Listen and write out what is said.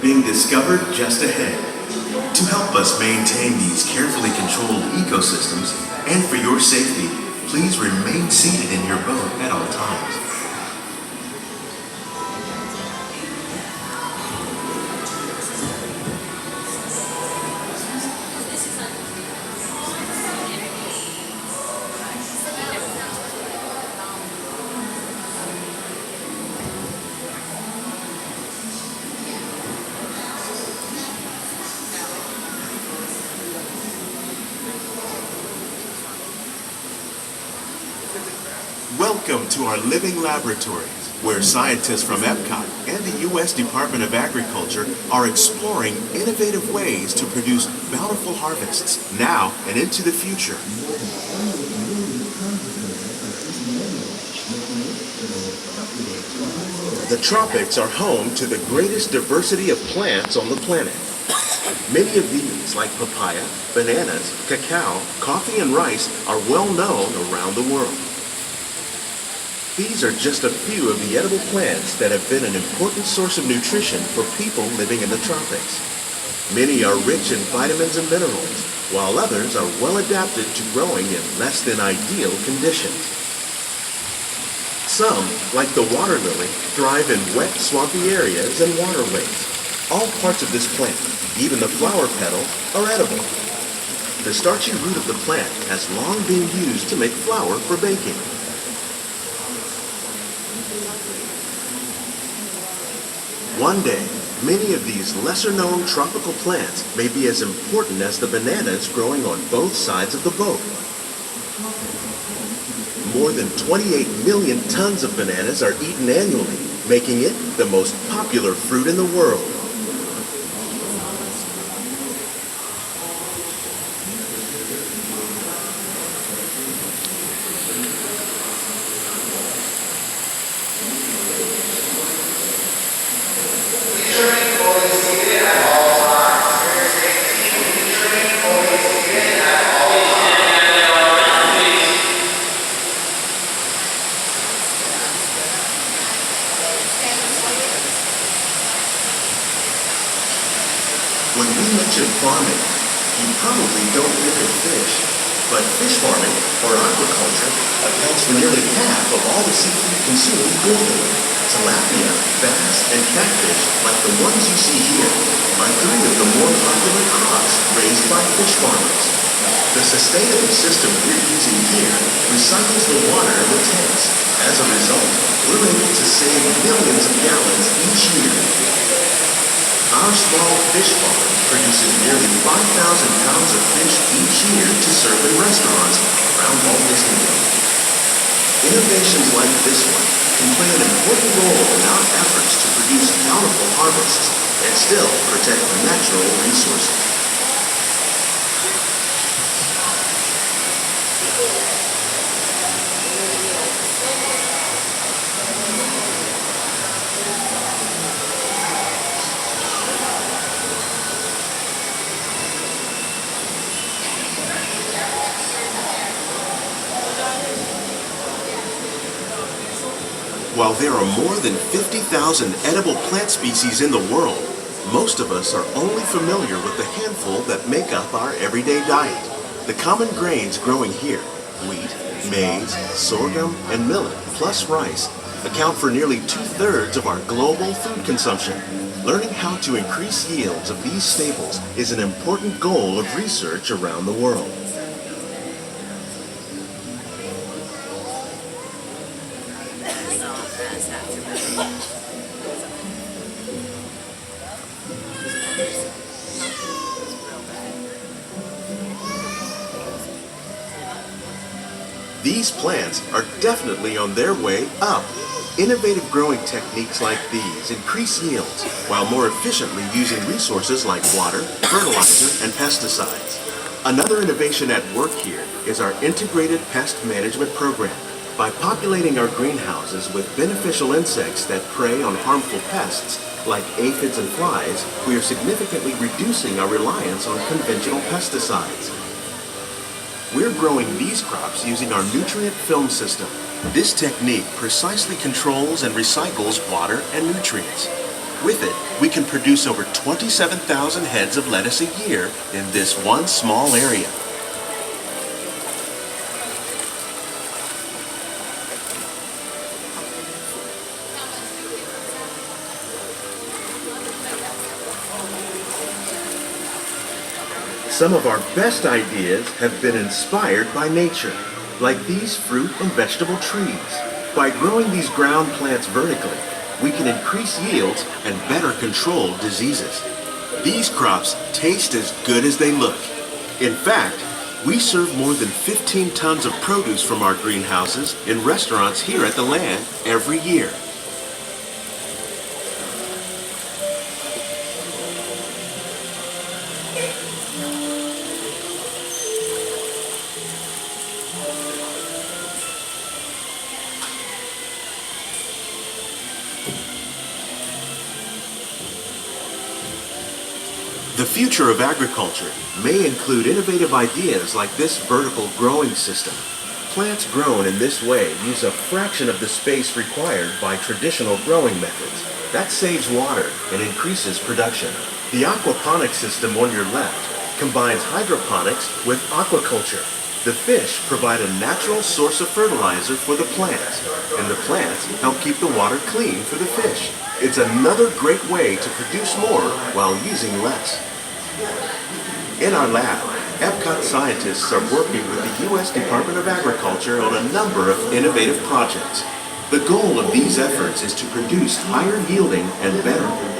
being discovered just ahead. To help us maintain these carefully controlled ecosystems, and for your safety, please remain seated in your boat at all times. Welcome to our living laboratories, where scientists from Epcot and the U.S. Department of Agriculture are exploring innovative ways to produce bountiful harvests now and into the future. The tropics are home to the greatest diversity of plants on the planet. Many of these, like papaya, bananas, cacao, coffee, and rice, are well known around the world. These are just a few of the edible plants that have been an important source of nutrition for people living in the tropics. Many are rich in vitamins and minerals, while others are well adapted to growing in less than ideal conditions. Some, like the water lily, thrive in wet, swampy areas and waterways. All parts of this plant, even the flower petals, are edible. The starchy root of the plant has long been used to make flour for baking. One day, many of these lesser-known tropical plants may be as important as the bananas growing on both sides of the boat. More than 28 million tons of bananas are eaten annually, making it the most popular fruit in the world. When we mention farming, you probably don't think of fish, but fish farming, or aquaculture, accounts for nearly half of all the seafood consumed globally. Tilapia, bass, and catfish, like the ones you see here, are three of the more popular crops raised by fish farmers. The sustainable system we're using here recycles the water in the tanks. As a result, we're able to save millions of gallons each year. Our small fish farm produces nearly 5,000 pounds of fish each year to serve in restaurants around Walt Disney World. Innovations like this one can play an important role in our efforts to produce bountiful harvests and still protect natural resources. While there are more than 50,000 edible plant species in the world, most of us are only familiar with the handful that make up our everyday diet. The common grains growing here, wheat, maize, sorghum, and millet, plus rice, account for nearly 2/3 of our global food consumption. Learning how to increase yields of these staples is an important goal of research around the world. These plants are definitely on their way up. Innovative growing techniques like these increase yields while more efficiently using resources like water, fertilizer, and pesticides. Another innovation at work here is our integrated pest management program. By populating our greenhouses with beneficial insects that prey on harmful pests, like aphids and flies, we are significantly reducing our reliance on conventional pesticides. We're growing these crops using our nutrient film system. This technique precisely controls and recycles water and nutrients. With it, we can produce over 27,000 heads of lettuce a year in this one small area. Some of our best ideas have been inspired by nature, like these fruit and vegetable trees. By growing these ground plants vertically, we can increase yields and better control diseases. These crops taste as good as they look. In fact, we serve more than 15 tons of produce from our greenhouses in restaurants here at the land every year. The future of agriculture may include innovative ideas like this vertical growing system. Plants grown in this way use a fraction of the space required by traditional growing methods. That saves water and increases production. The aquaponics system on your left combines hydroponics with aquaculture. The fish provide a natural source of fertilizer for the plants, and the plants help keep the water clean for the fish. It's another great way to produce more while using less. In our lab, Epcot scientists are working with the U.S. Department of Agriculture on a number of innovative projects. The goal of these efforts is to produce higher yielding and better